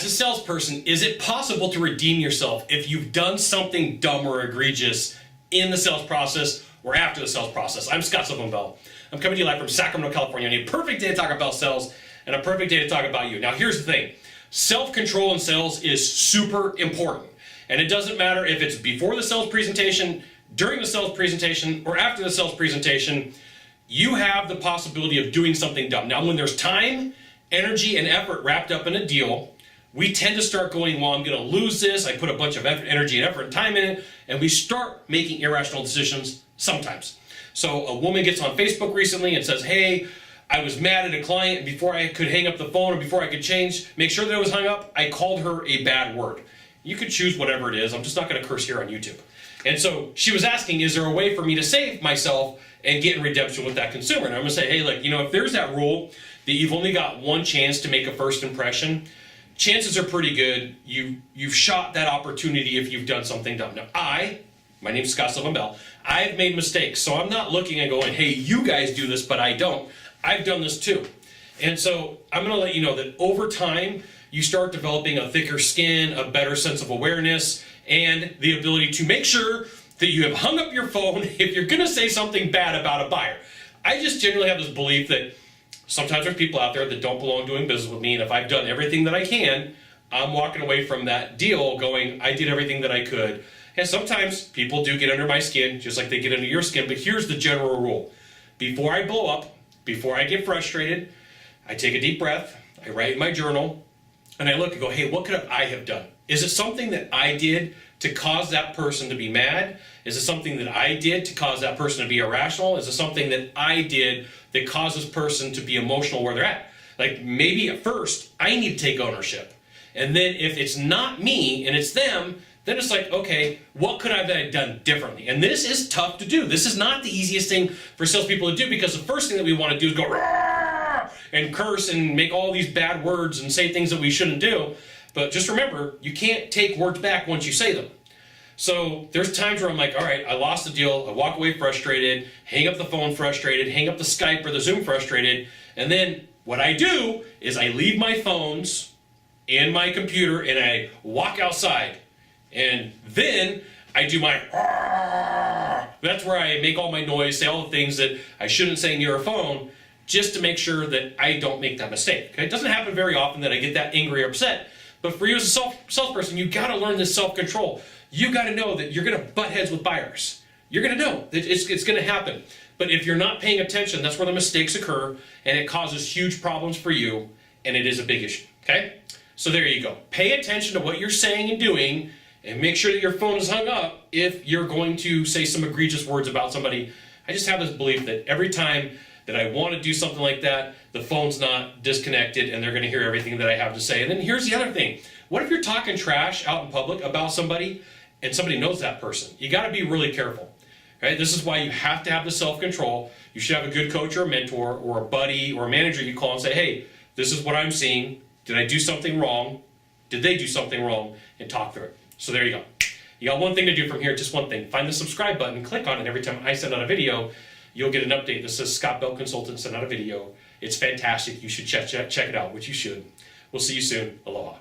a salesperson, is it possible to redeem yourself if you've done something dumb or egregious in the sales process or after the sales process? I'm Sylvan Bell. I'm coming to you live from Sacramento, California. I need a perfect day to talk about sales and a perfect day to talk about you. Now, here's the thing. Self-control in sales is super important. And it doesn't matter if it's before the sales presentation, during the sales presentation, or after the sales presentation. You have the possibility of doing something dumb. Now, when there's time, energy, and effort wrapped up in a deal, we tend to start going, well, I'm going to lose this. I put a bunch of energy and effort and time in it, and we start making irrational decisions sometimes. So a woman gets on Facebook recently and says, hey, I was mad at a client, and before I could hang up the phone or before I could make sure that it was hung up, I called her a bad word. You could choose whatever it is. I'm just not going to curse here on YouTube. And so she was asking, is there a way for me to save myself and get in redemption with that consumer? And I'm going to say, hey, like, if there's that rule that you've only got one chance to make a first impression, chances are pretty good you've shot that opportunity if you've done something dumb. Now, my name's Sylvan Bell, I've made mistakes, so I'm not looking and going, hey, you guys do this, but I don't. I've done this too. And so I'm going to let you know that over time, you start developing a thicker skin, a better sense of awareness, and the ability to make sure that you have hung up your phone if you're going to say something bad about a buyer. I just generally have this belief that sometimes there's people out there that don't belong doing business with me, and if I've done everything that I can, I'm walking away from that deal going, I did everything that I could. And sometimes people do get under my skin, just like they get under your skin, but here's the general rule. Before I blow up, before I get frustrated, I take a deep breath, I write in my journal, and I look and go, hey, what could I have done? Is it something that I did to cause that person to be mad? Is it something that I did to cause that person to be irrational? Is it something that I did that caused this person to be emotional where they're at? Like, maybe at first I need to take ownership. And then if it's not me and it's them, then it's like, okay, what could I have done differently? And this is tough to do. This is not the easiest thing for salespeople to do, because the first thing that we want to do is go "Rah!" and curse and make all these bad words and say things that we shouldn't do. But just remember, you can't take words back once you say them. So there's times where I'm like, all right, I lost the deal. I walk away frustrated, hang up the phone frustrated, hang up the Skype or the Zoom frustrated. And then what I do is I leave my phones and my computer and I walk outside. And then I do my, that's where I make all my noise, say all the things that I shouldn't say near a phone, just to make sure that I don't make that mistake. Okay? It doesn't happen very often that I get that angry or upset. But for you as a salesperson, you've got to learn this self-control. You got to know that you're going to butt heads with buyers. You're going to know that it's going to happen. But if you're not paying attention, that's where the mistakes occur, and it causes huge problems for you, and it is a big issue. Okay? So there you go. Pay attention to what you're saying and doing, and make sure that your phone is hung up if you're going to say some egregious words about somebody. I just have this belief that every time that I want to do something like that, the phone's not disconnected and they're going to hear everything that I have to say. And then here's the other thing. What if you're talking trash out in public about somebody and somebody knows that person? You got to be really careful. Right? This is why you have to have the self-control. You should have a good coach or a mentor or a buddy or a manager you call and say, hey, this is what I'm seeing. Did I do something wrong? Did they do something wrong? And talk through it. So there you go. You got one thing to do from here, just one thing. Find the subscribe button, click on it. Every time I send out a video, you'll get an update that says Scott Bell Consultant sent out a video. It's fantastic. You should check it out, which you should. We'll see you soon. Aloha.